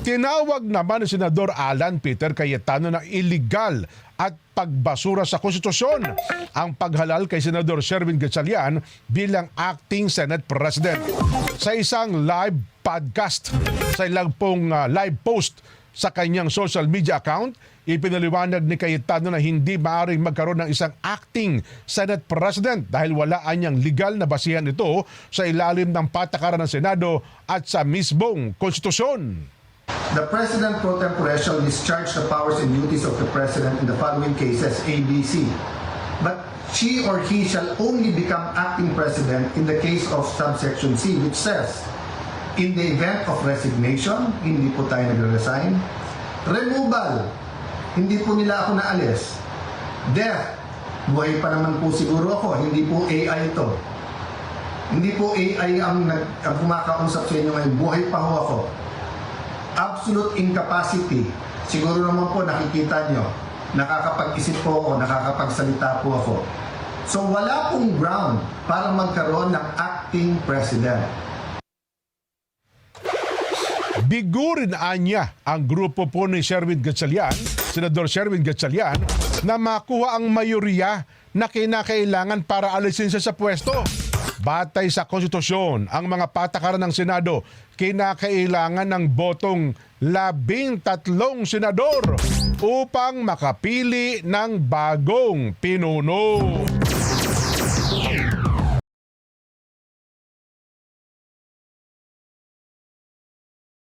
Tinawag naman ni Senador Alan Peter Cayetano na illegal at pagbasura sa konstitusyon ang paghalal kay Senador Sherwin Gatchalian bilang acting Senate President. Sa isang live podcast, sa ilang pong live post sa kanyang social media account, ipinaliwanag ni Cayetano na hindi maaaring magkaroon ng isang acting Senate President dahil wala anyang legal na basihan ito sa ilalim ng patakaran ng Senado at sa mismong konstitusyon. The President pro tempore shall discharge the powers and duties of the President in the following cases, A, B, C. But she or he shall only become acting President in the case of subsection C, which says, in the event of resignation, hindi po tayo nagre-resign. Removal, hindi po nila ako naalis. Death, buhay pa naman po siguro ako, hindi po AI ito. Hindi po AI ang kumakausap sa inyo ngayon, buhay pa ho ako. Absolute incapacity, siguro naman po nakikita nyo, nakakapag-isip po ako, nakakapagsalita po ako. So wala pong ground para magkaroon ng acting president. Bigurin anya ang grupo po ni Sherwin Gatchalian, Senador Sherwin Gatchalian, na makuha ang mayoriya na kinakailangan para alisin siya sa pwesto. Batay sa konstitusyon, ang mga patakaran ng Senado, kinakailangan ng botong 13 senador upang makapili ng bagong pinuno.